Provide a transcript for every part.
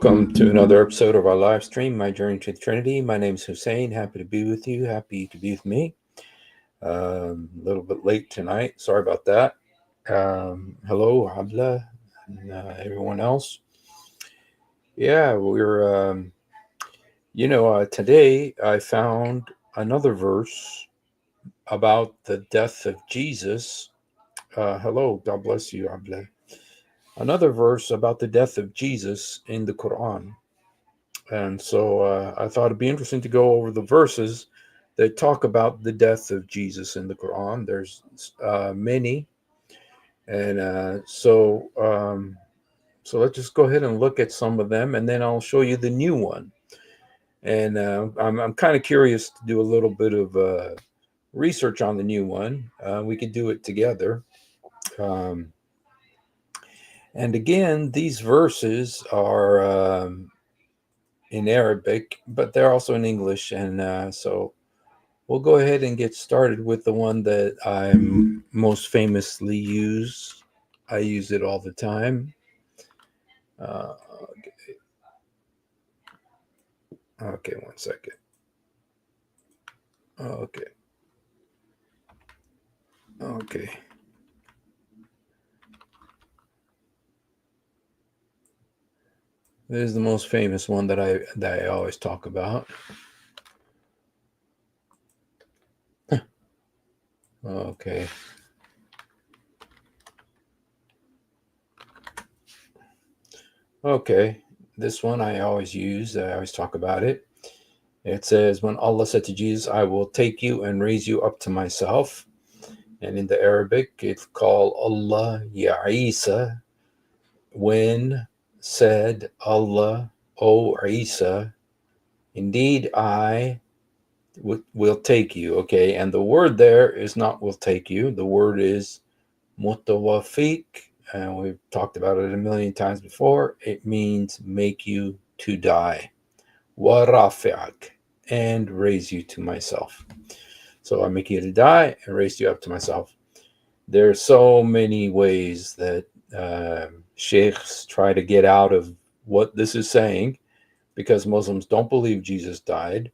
Welcome to another episode of our live stream, My Journey to the Trinity. My name is Hussein. Happy to be with you. Happy to be with me. A little bit late tonight. Sorry about that. Hello, Habla, and everyone else. Yeah, today I found another verse about the death of Jesus. Hello, God bless you, Habla. Another verse about the death of Jesus in the Quran. And so I thought it'd be interesting to go over the verses that talk about the death of Jesus in the Quran. There's many, and so let's just go ahead and look at some of them, and then I'll show you the new one. And I'm kind of curious to do a little bit of research on the new one. We could do it together. Um, and again, these verses are in Arabic, but they're also in English, and so we'll go ahead and get started with the one that I most famously use. I use it all the time. Uh, okay, 1 second. Okay. Okay. This is the most famous one that I always talk about. Okay. Okay. This one I always use. I always talk about it. It says, when Allah said to Jesus, I will take you and raise you up to myself. And in the Arabic, it's called Allah Ya Isa. When said Allah, O Isa, indeed I will take you. Okay, and the word there is not will take you. The word is mutawafiq, and we've talked about it a million times before. It means make you to die. Warafi'ak, and raise you to myself. So I make you to die and raise you up to myself. There are so many ways that sheikhs try to get out of what this is saying, because Muslims don't believe Jesus died,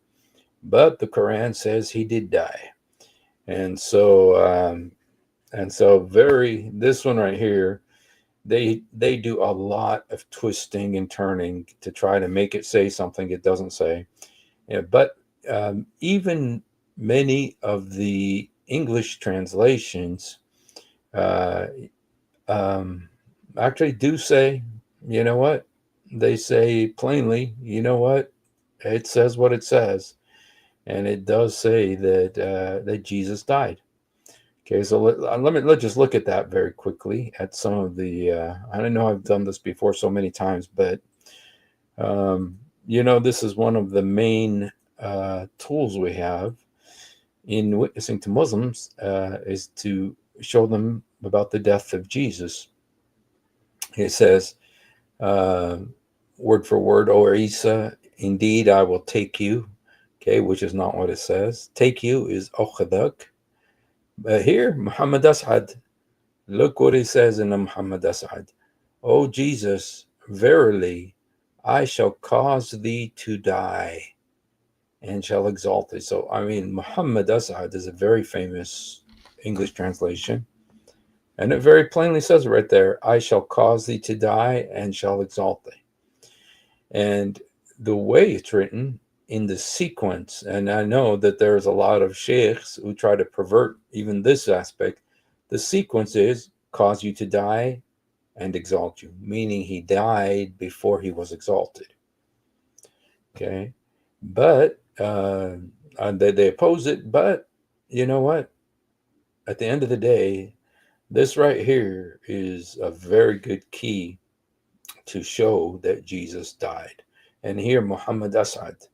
but the Quran says he did die. And so this one right here, they do a lot of twisting and turning to try to make it say something it doesn't say. Yeah, but even many of the English translations uh, actually do say, you know what? They say plainly, you know what? It says what it says, and it does say that Jesus died. Okay, so let's just look at that very quickly at some of the. I don't know I've done this before so many times, but this is one of the main tools we have in witnessing to Muslims is to show them about the death of Jesus. It says, word for word, O Isa, indeed I will take you. Okay, which is not what it says. Take you is Okhadak. But here, Muhammad As'ad, look what it says in the Muhammad As'ad. O Jesus, verily, I shall cause thee to die and shall exalt thee. So, I mean, Muhammad As'ad is a very famous English translation. And it very plainly says it right there, I shall cause thee to die and shall exalt thee. And the way it's written in the sequence, and I know that there's a lot of sheikhs who try to pervert even this aspect, the sequence is cause you to die and exalt you, meaning he died before he was exalted. Okay. But they oppose it, but you know what? At the end of the day, this right here is a very good key to show that Jesus died. And here, Muhammad As'ad,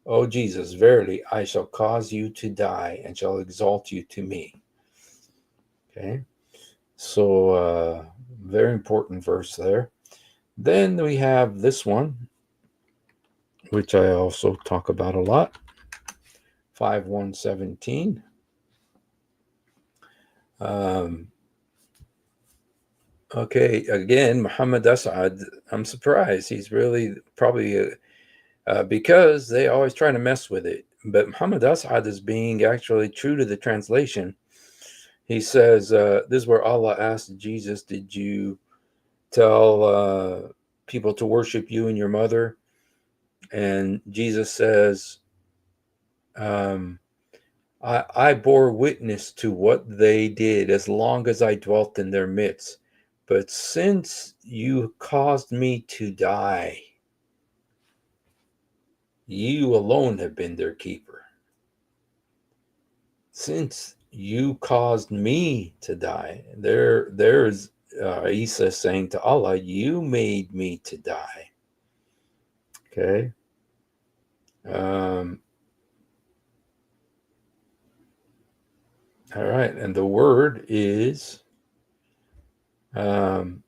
O Jesus, verily I shall cause you to die and shall exalt you to me. Okay, so very important verse there. Then we have this one, which I also talk about a lot, 5:117. Okay, again, Muhammad Asad, I'm surprised. He's really probably because they always try to mess with it. But Muhammad Asad is being actually true to the translation. He says, this is where Allah asked Jesus, did you tell people to worship you and your mother? And Jesus says, um, I bore witness to what they did as long as I dwelt in their midst. But since you caused me to die, you alone have been their keeper. Since you caused me to die, there's Isa saying to Allah, you made me to die. Okay. Um, all right. And the word is, um,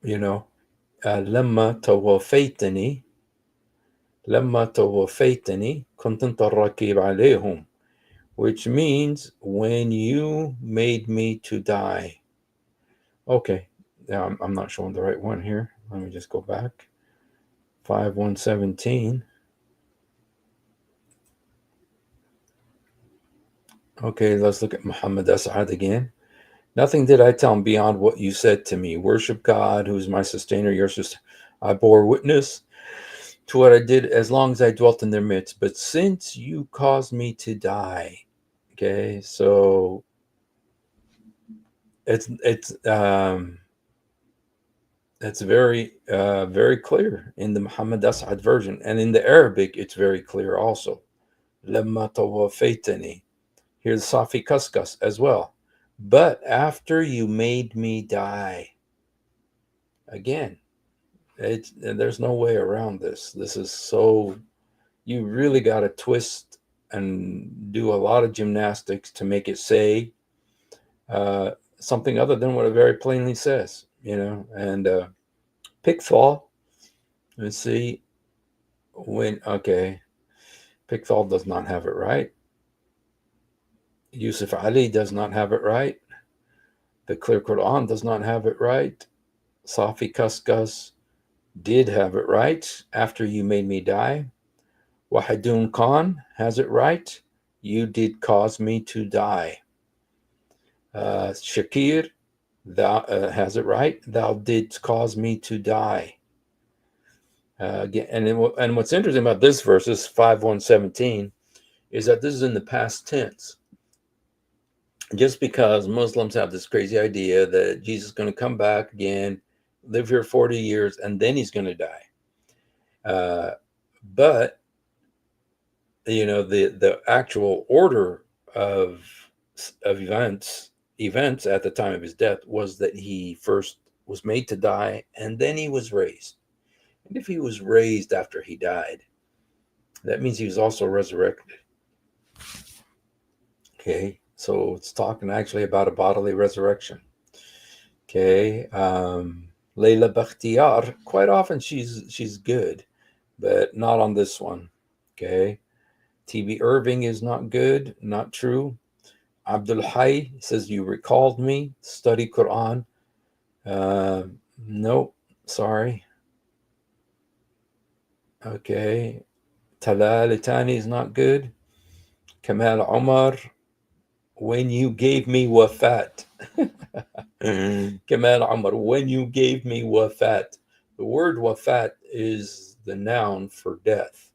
you know, لما توفيتني لما توفيتني كنت أنت الرقيب عليهم, which means when you made me to die. Okay, now I'm not showing the right one here. Let me just go back. 5:117. Okay, let's look at Muhammad As'ad again. Nothing did I tell him beyond what you said to me. Worship God, who is my sustainer, your sister. I bore witness to what I did as long as I dwelt in their midst. But since you caused me to die, okay, so it's very clear in the Muhammad As'ad version, and in the Arabic it's very clear also. Lamma tawafaitani. Here's Safi Kaskas as well. But after you made me die, again, there's no way around this. This is so, you really got to twist and do a lot of gymnastics to make it say uh, something other than what it very plainly says, and Pickthall, let's see, okay, Pickthall does not have it right. Yusuf Ali does not have it right. The Clear Quran does not have it right. Safi Kaskas did have it right. After you made me die. Wahidun Khan has it right. You did cause me to die. Shakir thou, has it right. Thou didst cause me to die. And what's interesting about this verse, is 5:117, is that this is in the past tense. Just because Muslims have this crazy idea that Jesus is going to come back again, live here 40 years, and then he's going to die. But the actual order of events at the time of his death was that he first was made to die, and then he was raised. And if he was raised after he died, that means he was also resurrected. Okay, so it's talking actually about a bodily resurrection. Okay, Layla Bakhtiar, quite often she's good, but not on this one. Okay, T.B. Irving is not good, not true. Abdul Hay says, you recalled me, study Quran. Nope, sorry. Okay, Talal Itani is not good. Kamal Omar, when you gave me wafat. Kamal Omar, when you gave me wafat. The word wafat is the noun for death.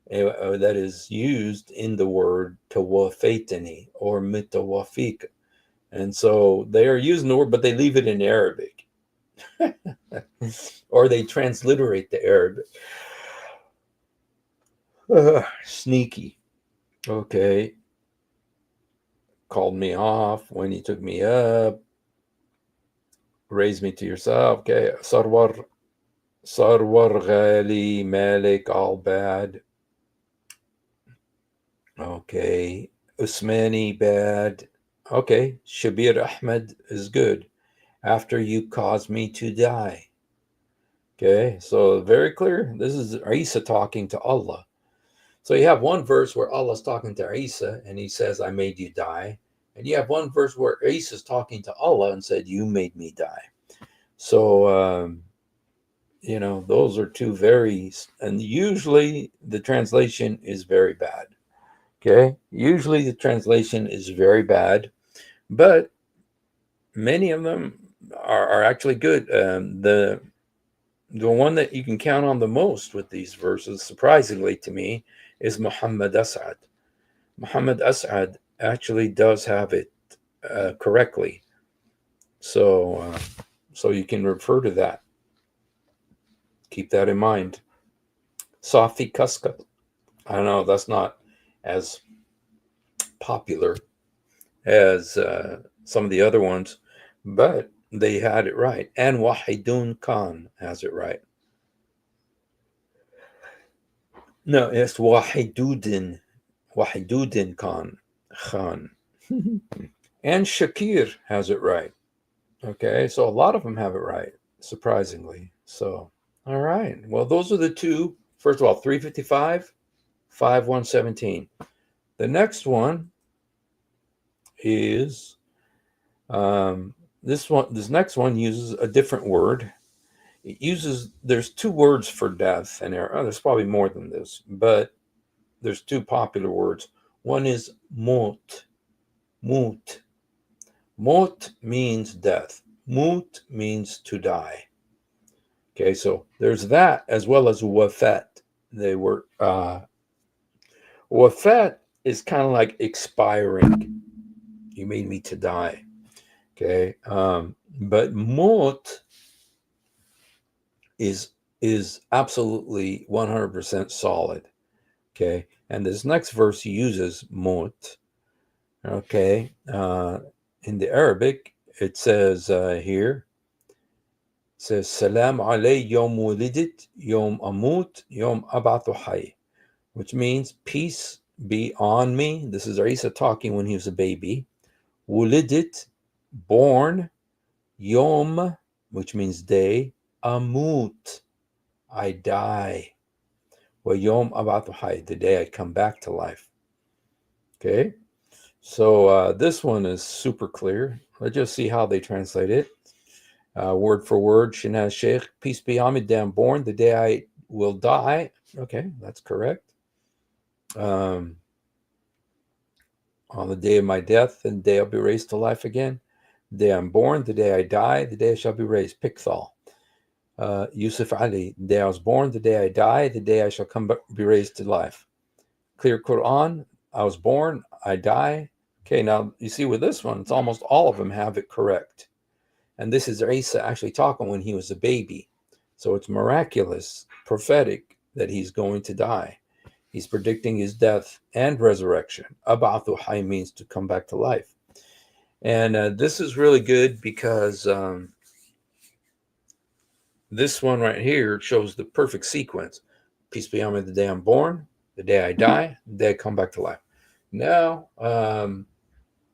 That is used in the word tawafaitani or mitawafik. And so they are using the word, but they leave it in Arabic. Or they transliterate the Arabic. Sneaky. Okay. Called me off when he took me up. Raised me to yourself. Okay. Sarwar Ghali Malik, all bad. Okay. Usmani, bad. Okay. Shabir Ahmed is good. After you caused me to die. Okay. So very clear. This is Isa talking to Allah. So you have one verse where Allah's talking to Isa and he says, I made you die. And you have one verse where Isa is talking to Allah and said, "You made me die." So, those are two very, and usually the translation is very bad. Okay. Usually the translation is very bad, but many of them are actually good. The one that you can count on the most with these verses, surprisingly to me, is Muhammad As'ad. Muhammad As'ad actually does have it correctly. So you can refer to that. Keep that in mind. Safi Kaskat. I don't know, that's not as popular as some of the other ones, but they had it right. And Wahidun Khan has it right. No, it's Wahidudin. Wahidudin Khan. Khan. And Shakir has it right. Okay, so a lot of them have it right, surprisingly. So, all right. Well, those are the two. First of all, 355, 5117. The next one is this one. This next one uses a different word. There's two words for death, and there's probably more than this, but there's two popular words. One is mut. Mut. Mut means death. Mut means to die. Okay, so there's that as well as wafat. They were wafat is kind of like expiring. You made me to die. Okay, but mut is absolutely 100% solid. Okay, and this next verse uses mut. Okay, in the Arabic it says here. Says Salam alay yom wulidit yom amut yom abathu hay, which means peace be on me. This is Isa talking when he was a baby. Wulidit, born. Yom, which means day. Amut, I die. Well, yom abathu hay, the day I come back to life. Okay, so this one is super clear. Let's just see how they translate it. Word for word, Shinaz Sheikh, peace be on me, the day I'm born, the day I will die. Okay, that's correct. On the day of my death, and the day I'll be raised to life again. The day I'm born, the day I die, the day I shall be raised. Pikthal. Yusuf Ali, the day I was born, the day I die, the day I shall be raised to life. Clear Quran, I was born, I die. Okay, now you see with this one, it's almost all of them have it correct. And this is Isa actually talking when he was a baby. So it's miraculous, prophetic that he's going to die. He's predicting his death and resurrection. Abathu hay means to come back to life. And this is really good because this one right here shows the perfect sequence. Peace be on me the day I'm born, the day I die, the day I come back to life. Now,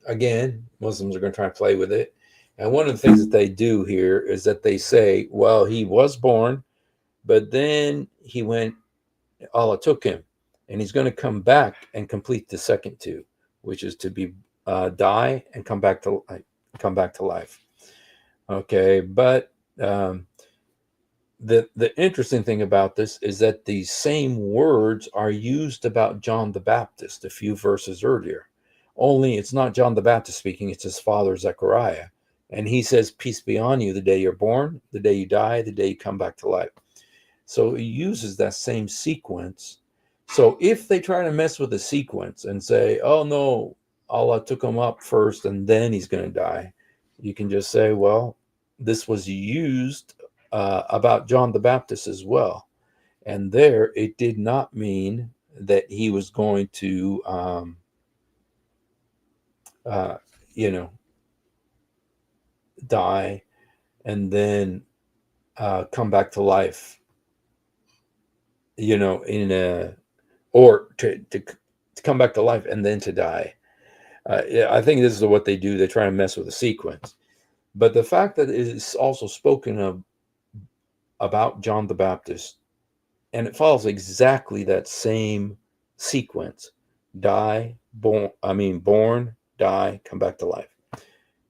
again, Muslims are going to try and play with it. And one of the things that they do here is that they say, well, he was born, but then Allah took him, and he's going to come back and complete the second two, which is to be die and come back to life. Okay, but the interesting thing about this is that these same words are used about John the Baptist a few verses earlier. Only it's not John the Baptist speaking; it's his father Zechariah. And he says, peace be on you the day you're born, the day you die, the day you come back to life. So he uses that same sequence. So if they try to mess with the sequence and say, oh no, Allah took him up first and then he's going to die, you can just say, well, this was used about John the Baptist as well. And there it did not mean that he was going to, die and then come back to life, in a, or to come back to life and then to die. I think this is what they do. They try to mess with the sequence. But the fact that it is also spoken of about John the Baptist, and it follows exactly that same sequence: born, die, come back to life.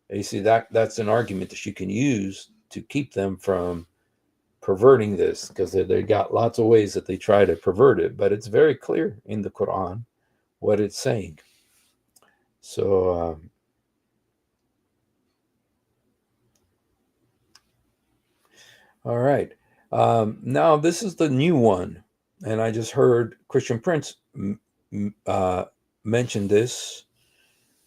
And you see, that's an argument that you can use to keep them from perverting this, because they got lots of ways that they try to pervert it, but it's very clear in the Quran what it's saying. So all right, now this is the new one, and I just heard Christian Prince mention this.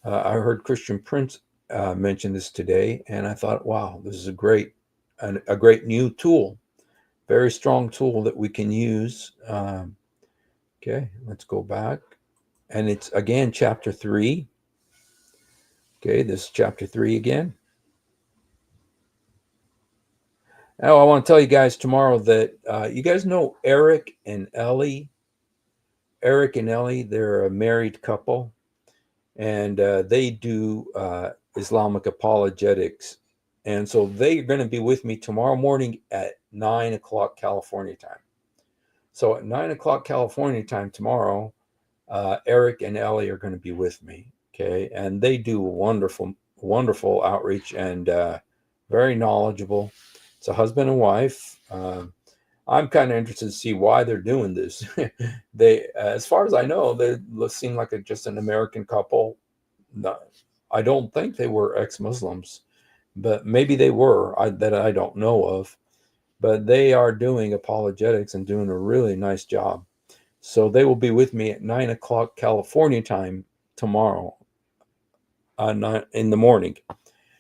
I heard Christian Prince mention this today, and I thought, wow, this is a great new tool, very strong tool that we can use. Okay, let's go back. And it's again chapter 3. Okay, this is chapter 3 again. Now, I want to tell you guys tomorrow that you guys know Eric and Ellie. Eric and Ellie, they're a married couple, and they do Islamic apologetics. And so they're going to be with me tomorrow morning at 9 o'clock California time. So at 9 o'clock California time tomorrow, Eric and Ellie are going to be with me. Okay, and they do wonderful outreach, and very knowledgeable. It's a husband and wife. I'm kind of interested to see why they're doing this. They, as far as I know, they seem like just an American couple. No, I don't think they were ex-Muslims, but maybe they were, that I don't know of. But they are doing apologetics and doing a really nice job. So they will be with me at 9 o'clock California time tomorrow, in the morning.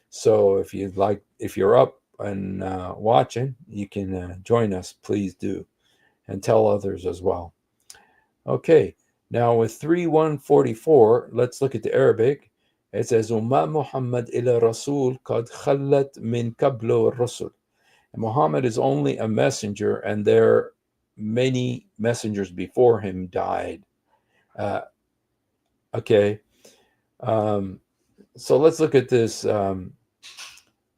So if you're up and watching, you can join us. Please do, and tell others as well. Okay, now with 3:144, let's look at the Arabic. It says, "Umma Muhammad ila Rasul qad khallat min qablu ar-rusul." Muhammad is only a messenger, and there many messengers before him died. Okay, so let's look at this.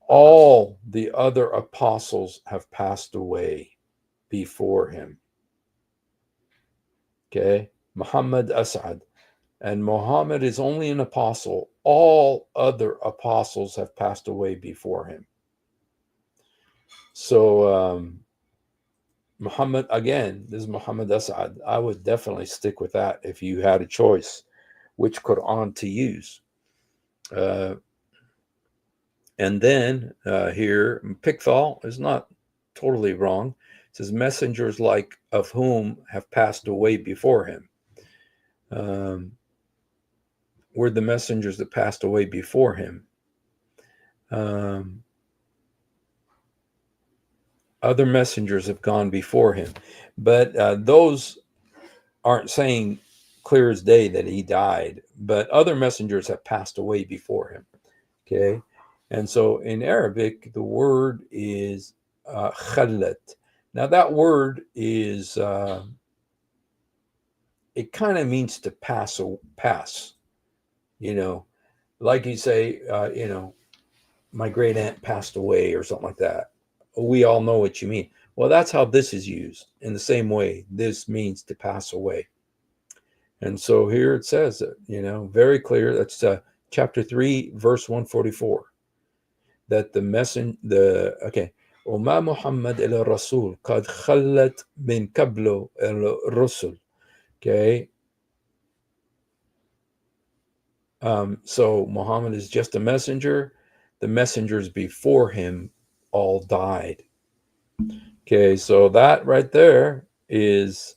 All the other apostles have passed away before him. Okay, Muhammad As'ad. And Muhammad is only an apostle. All other apostles have passed away before him. So Muhammad, again, this is Muhammad As'ad. I would definitely stick with that if you had a choice which Quran to use. And then here, Pickthall is not totally wrong. It says, messengers like of whom have passed away before him. Were the messengers that passed away before him. Other messengers have gone before him. But those aren't saying clear as day that he died. But other messengers have passed away before him. Okay. And so in Arabic, the word is khallat. Now that word is, it kind of means to pass, like you say, my great aunt passed away or something like that. We all know what you mean. Well, that's how this is used. In the same way, this means to pass away. And so here it says, very clear. That's chapter 3, verse 144. That وما محمد إلى الرسول قد خلت من قبله الرسل. Okay. So Muhammad is just a messenger. The messengers before him all died. Okay, so that right there is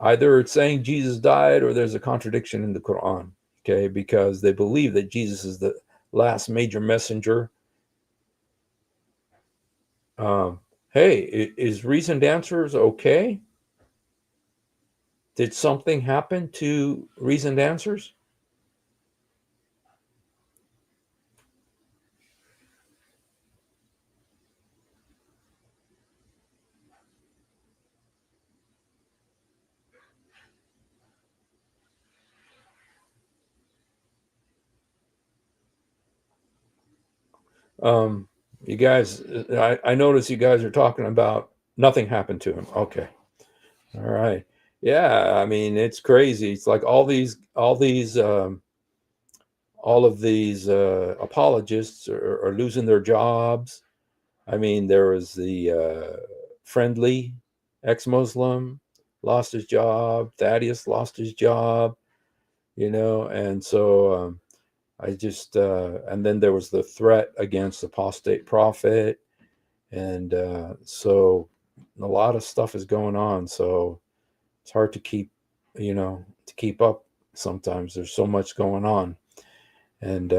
either it's saying Jesus died or there's a contradiction in the Quran. Okay, because they believe that Jesus is the last major messenger. Hey, is Reasoned Answers okay? Did something happen to Reasoned Answers? You guys, I notice you guys are talking about nothing happened to him. Okay. All right. Yeah, I mean, it's crazy. It's like all these all of these apologists are losing their jobs. I mean, there was the friendly ex-Muslim lost his job. Thaddeus lost his job, and so I just, and then there was the threat against apostate prophet. And so a lot of stuff is going on. So it's hard to keep up sometimes. There's so much going on. And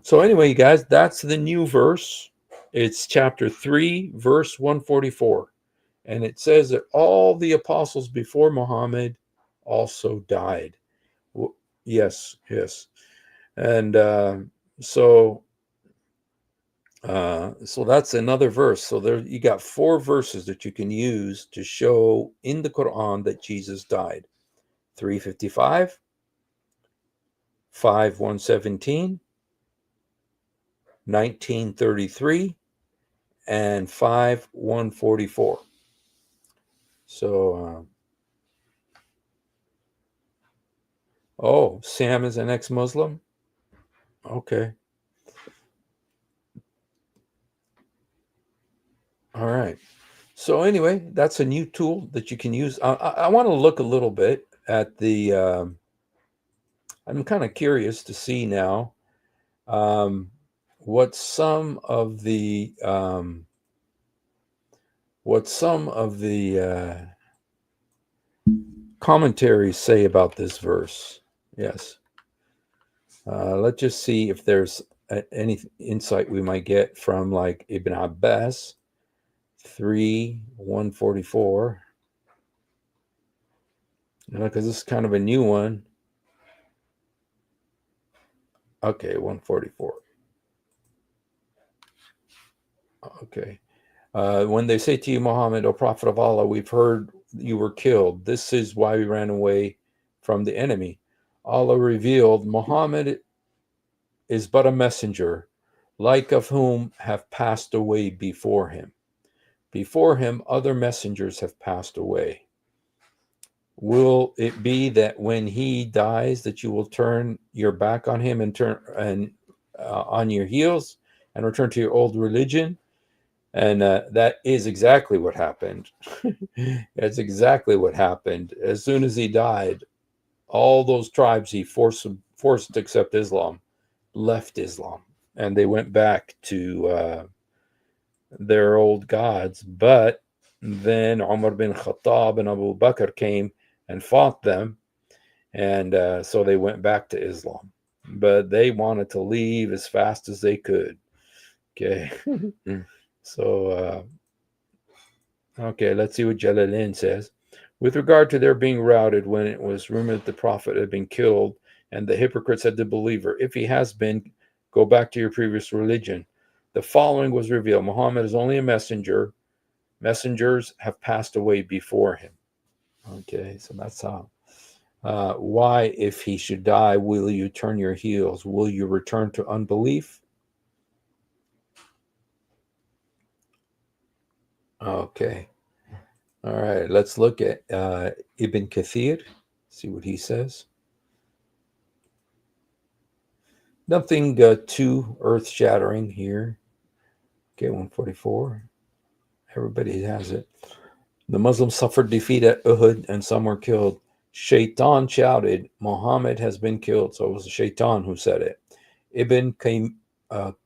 so anyway, you guys, that's the new verse. It's chapter 3, verse 144. And it says that all the apostles before Muhammad also died. Yes. And so that's another verse. So there you got 4 verses that you can use to show in the Quran that Jesus died. 355, 5:117, 1933, and 5:144. So Sam is an ex-Muslim. Okay. All right. So anyway, that's a new tool that you can use. I want to look a little bit at the. I'm kind of curious to see now what some of the commentaries say about this verse. Yes. Let's just see if there's any insight we might get from like Ibn Abbas 3:144. Because this is kind of a new one. Okay, 144. Okay. When they say to you, Muhammad, O Prophet of Allah, we've heard you were killed. This is why we ran away from the enemy. Allah revealed, Muhammad is but a messenger, like of whom have passed away before him. Before him, other messengers have passed away. Will it be that when he dies, that you will turn your back on him and turn on your heels and return to your old religion? And that is exactly what happened. That's exactly what happened. As soon as he died, all those tribes he forced to accept Islam left Islam, and they went back to their old gods. But then Umar bin Khattab and Abu Bakr came and fought them, and so they went back to Islam. But they wanted to leave as fast as they could. Okay. So, okay, let's see what Jalalain says. With regard to their being routed when it was rumored that the Prophet had been killed and the hypocrites said to the believer, if he has been, go back to your previous religion. The following was revealed. Muhammad is only a messenger. Messengers have passed away before him. Okay, so that's how. Why, if he should die, will you turn your heels? Will you return to unbelief? Okay. All right, let's look at Ibn Kathir, see what he says. Nothing too earth-shattering here. Okay, 144. Everybody has it. The Muslims suffered defeat at Uhud and some were killed. Shaitan shouted, Muhammad has been killed. So it was the Shaitan who said it. Ibn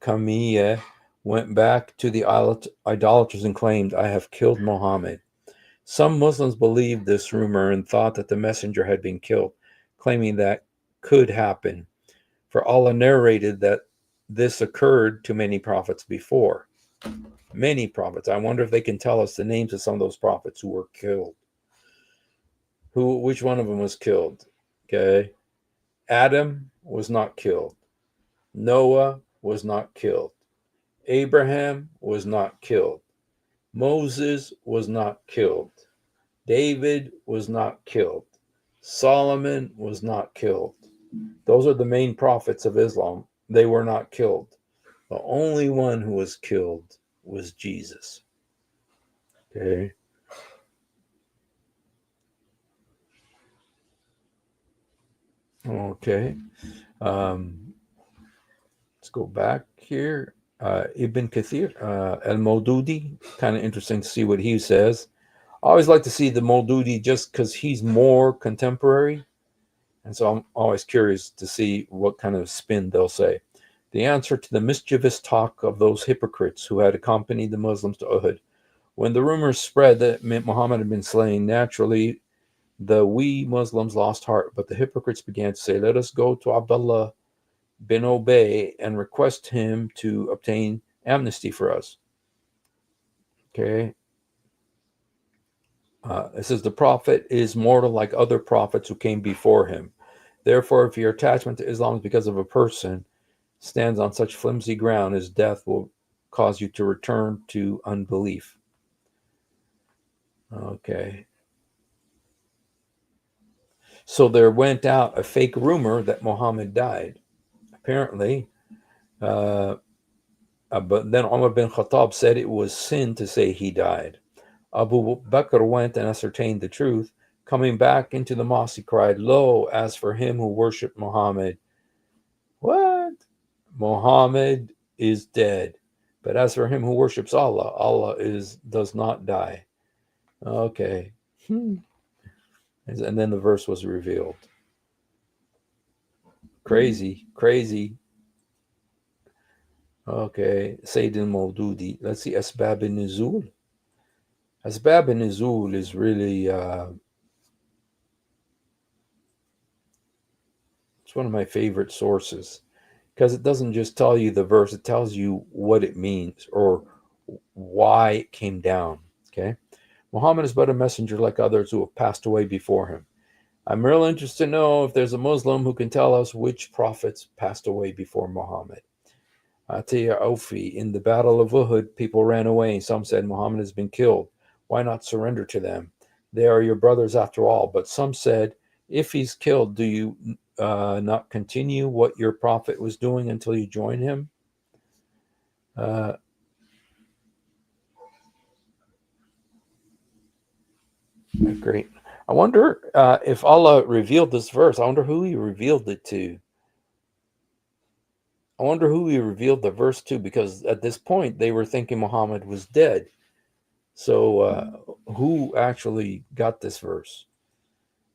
Kamiyah went back to the idolaters and claimed, I have killed Muhammad. Some Muslims believed this rumor and thought that the messenger had been killed, claiming that could happen. For Allah narrated that this occurred to many prophets before. Many prophets. I wonder if they can tell us the names of some of those prophets who were killed. Which one of them was killed? Okay. Adam was not killed. Noah was not killed. Abraham was not killed. Moses was not killed. David was not killed. Solomon was not killed. Those are the main prophets of Islam. They were not killed. The only one who was killed was Jesus. Okay. Okay. Let's go back here. Ibn Kathir, Al Maududi. Kind of interesting to see what he says. I always like to see the Maududi just because he's more contemporary. And so I'm always curious to see what kind of spin they'll say. The answer to the mischievous talk of those hypocrites who had accompanied the Muslims to Uhud. When the rumors spread that Muhammad had been slain, naturally the we Muslims lost heart, but the hypocrites began to say, let us go to Abdullah bin Ubay and request him to obtain amnesty for us. Okay. It says the prophet is mortal like other prophets who came before him. Therefore, if your attachment to Islam is because of a person stands on such flimsy ground, his death will cause you to return to unbelief. Okay. So there went out a fake rumor that Muhammad died. Apparently, but then Umar bin Khattab said it was sin to say he died. Abu Bakr went and ascertained the truth. Coming back into the mosque, he cried, lo, as for him who worshipped Muhammad, what? Muhammad is dead. But as for him who worships Allah, Allah does not die. Okay. And then the verse was revealed. Crazy, crazy. Okay. Sayyidina Maududi. Let's see. Asbab al-Nuzul. Asbab al-Nuzul is really, it's one of my favorite sources because it doesn't just tell you the verse, it tells you what it means or why it came down. Okay. Muhammad is but a messenger like others who have passed away before him. I'm real interested to know if there's a Muslim who can tell us which prophets passed away before Muhammad. Atiya Ofi, in the Battle of Uhud, people ran away. Some said Muhammad has been killed. Why not surrender to them? They are your brothers after all. But some said, if he's killed, do you not continue what your prophet was doing until you join him? Uh, Great. I wonder if Allah revealed this verse. I wonder who he revealed it to. I wonder who he revealed the verse to, because at this point they were thinking Muhammad was dead. So who actually got this verse?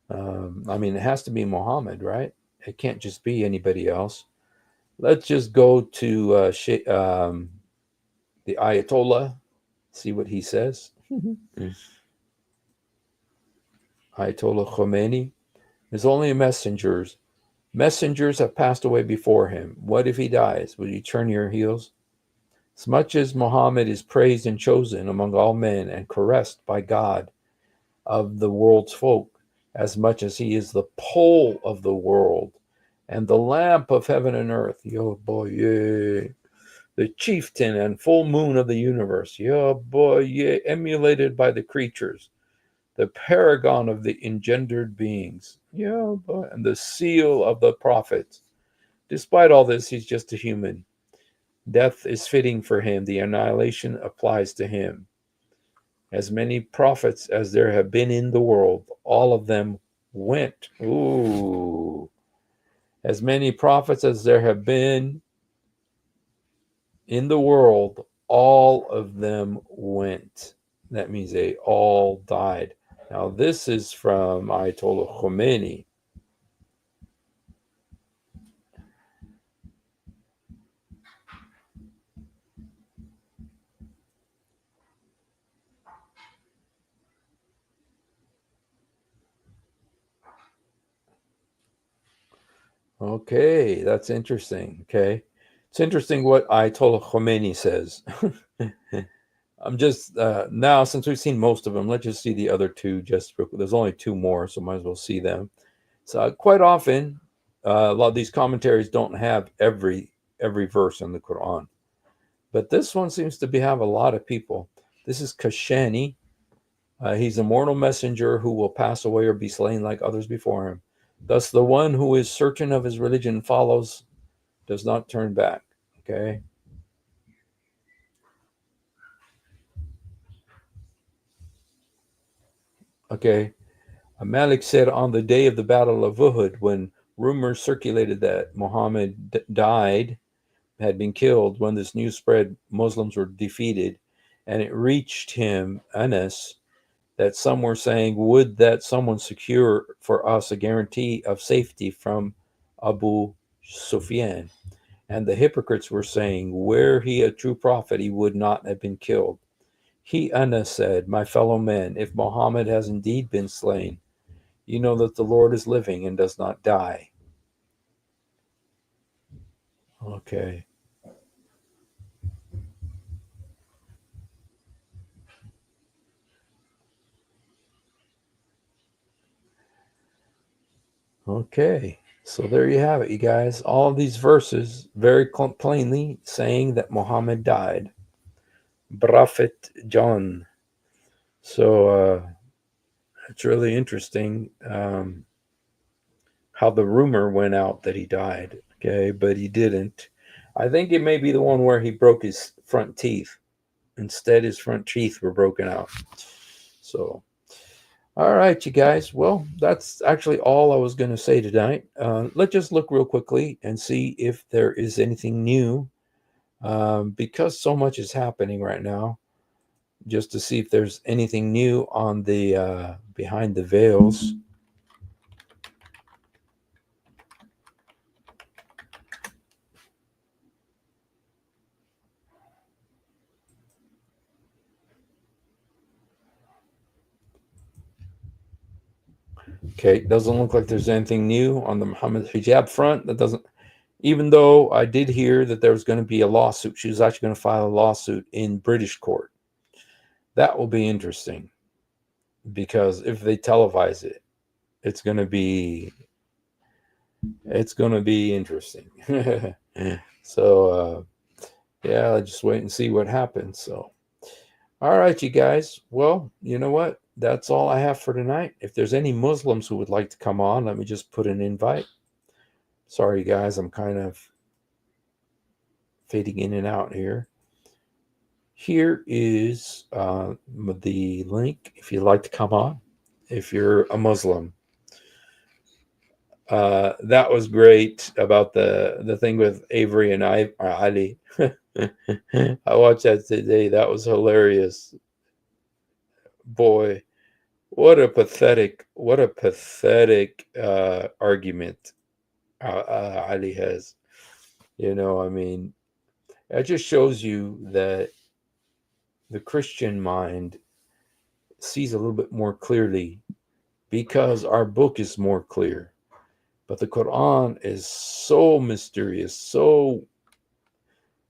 I mean, it has to be Muhammad, right? It can't just be anybody else. Let's just go to the Ayatollah, see what he says. Ayatollah Khomeini. There's only messengers. Messengers have passed away before him. What if he dies? Will you turn your heels? As much as Muhammad is praised and chosen among all men and caressed by God of the world's folk, as much as he is the pole of the world and the lamp of heaven and earth, yo boy, yeah, the chieftain and full moon of the universe, yo boy, yeah, emulated by the creatures, the paragon of the engendered beings, yo boy, and the seal of the prophets. Despite all this, he's just a human. Death is fitting for him. The annihilation applies to him. As many prophets as there have been in the world, all of them went. Ooh. As many prophets as there have been in the world, all of them went. That means they all died. Now, this is from Ayatollah Khomeini. Okay, that's interesting. Okay. It's interesting what Ayatollah Khomeini says. I'm just now, since we've seen most of them, let's just see the other two. There's only two more, so might as well see them. So quite often, a lot of these commentaries don't have every verse in the Quran, but this one seems to have a lot of people. This is Kashani. He's a mortal messenger who will pass away or be slain like others before him. Thus, the one who is certain of his religion follows, does not turn back. Okay. Okay. Malik said on the day of the Battle of Uhud, when rumors circulated that Muhammad died, had been killed. When this news spread, Muslims were defeated, and it reached him, Anas, that some were saying, would that someone secure for us a guarantee of safety from Abu Sufyan? And the hypocrites were saying, were he a true prophet, he would not have been killed. He, Anas, said, my fellow men, if Muhammad has indeed been slain, you know that the Lord is living and does not die. Okay. Okay. So there you have it, you guys. All of these verses very plainly saying that Muhammad died. Prophet John. So it's really interesting how the rumor went out that he died. Okay, but he didn't. I think it may be the one where he broke his front teeth. Instead, his front teeth were broken out. So, all right, you guys. Well, that's actually all I was going to say tonight. Let's just look real quickly and see if there is anything new, because so much is happening right now. Just to see if there's anything new on the behind the veils. Okay, it doesn't look like there's anything new on the Muhammad hijab front. That doesn't, even though I did hear that there was going to be a lawsuit. She was actually going to file a lawsuit in British court. That will be interesting, because if they televise it, it's going to be interesting. So yeah, just wait and see what happens. So all right, you guys. Well, you know what? That's all I have for tonight. If there's any Muslims who would like to come on, let me just put an invite. Sorry, guys, I'm kind of fading in and out here. Here is the link if you'd like to come on, if you're a Muslim. That was great about the thing with Avery and Ali. I watched that today. That was hilarious. Boy, what a pathetic argument Ali has. I mean, it just shows you that the Christian mind sees a little bit more clearly, because our book is more clear. But the Quran is so mysterious, so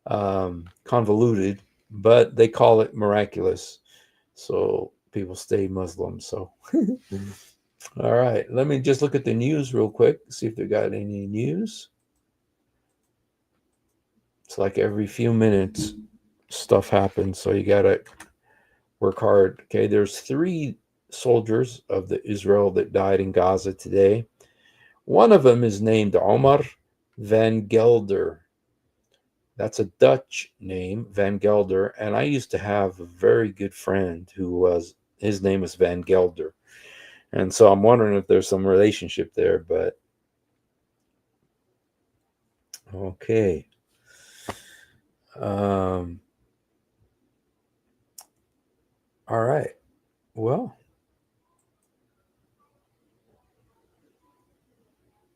convoluted, but they call it miraculous. So people stay Muslim. So, all right, let me just look at the news real quick, see if they got any news. It's like every few minutes stuff happens, so you got to work hard. Okay, there's 3 soldiers of the Israel that died in Gaza today. One of them is named Omar van Gelder. That's a Dutch name, Van Gelder. And I used to have a very good friend his name was Van Gelder. And so I'm wondering if there's some relationship there, but okay. All right. Well,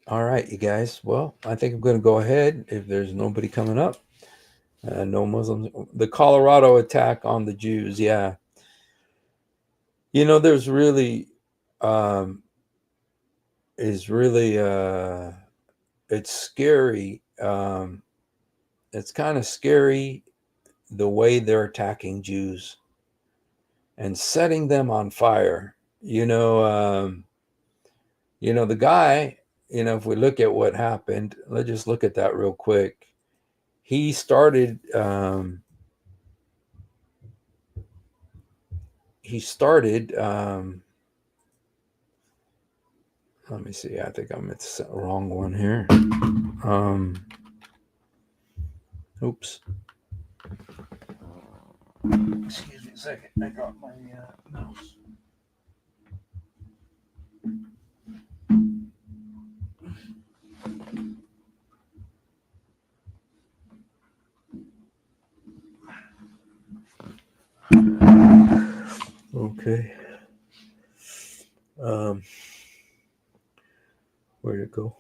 all right, you guys. Well, I think I'm going to go ahead if there's nobody coming up. No Muslims. The Colorado attack on the Jews. Yeah. There's really, it's scary. It's kind of scary the way they're attacking Jews and setting them on fire. The guy, if we look at what happened, let's just look at that real quick. He started, let me see, I think I'm at the wrong one here. Oops. Excuse me a second. I got my mouse. Okay. Where'd it go?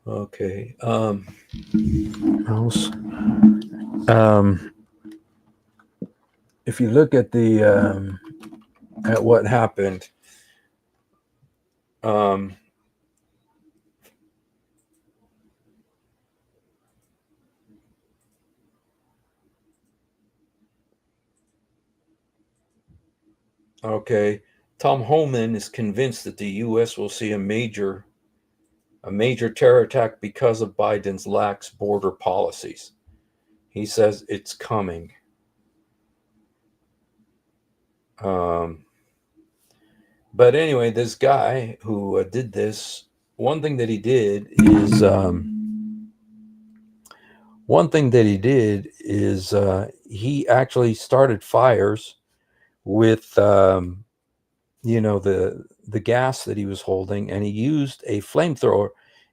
Okay. Mouse. If you look at the at what happened, okay, Tom Homan is convinced that the U.S. will see a major terror attack because of Biden's lax border policies. He says it's coming. But anyway, this guy who did this, one thing that he did is he actually started fires with the gas that he was holding, and he used a flamethrower,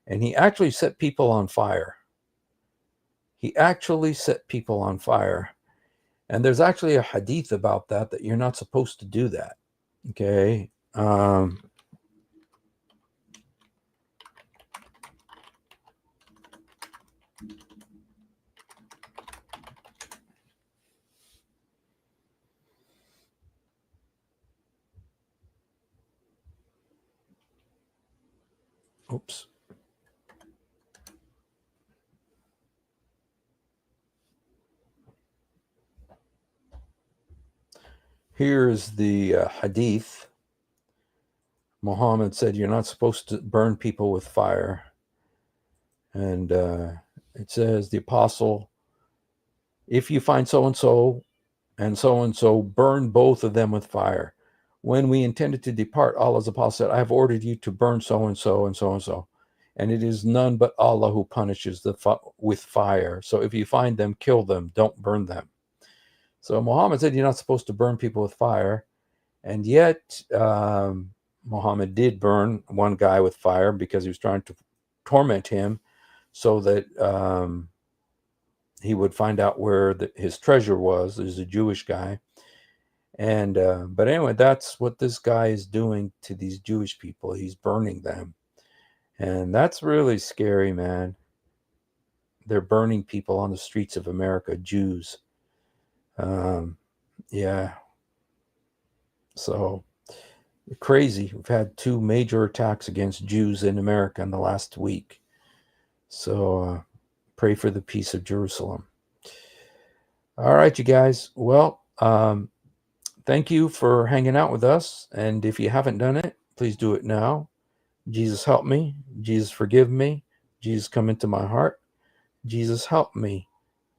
and he actually set people on fire. And there's actually a hadith about that you're not supposed to do that. Okay. Oops. Here's the hadith. Muhammad said you're not supposed to burn people with fire. And it says, the apostle, if you find so-and-so and so-and-so, burn both of them with fire. When we intended to depart, Allah's apostle said, I have ordered you to burn so-and-so and so-and-so. And it is none but Allah who punishes with fire. So if you find them, kill them. Don't burn them. So Muhammad said you're not supposed to burn people with fire. And yet Muhammad did burn one guy with fire because he was trying to torment him so that he would find out where his treasure was. There's a Jewish guy. And but anyway, that's what this guy is doing to these Jewish people. He's burning them. And that's really scary, man. They're burning people on the streets of America, Jews. Yeah. So crazy. We've had 2 major attacks against Jews in America in the last week. So pray for the peace of Jerusalem. All right, you guys. Well, thank you for hanging out with us. And if you haven't done it, please do it now. Jesus, help me. Jesus, forgive me. Jesus, come into my heart. Jesus, help me.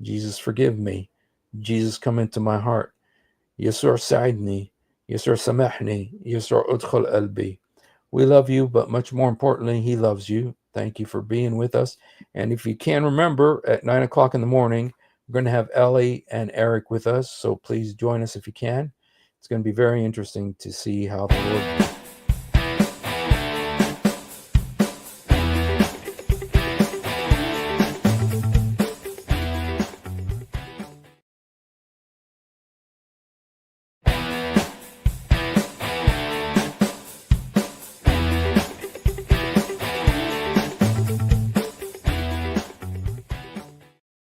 Jesus, forgive me. Jesus, come into my heart. Yesur sa'idni. Yesur samahni. Yesur udkhul qalbi. We love you, but much more importantly, he loves you. Thank you for being with us. And if you can remember, at 9 o'clock in the morning, we're going to have Ellie and Eric with us. So please join us if you can. It's going to be very interesting to see how the Lord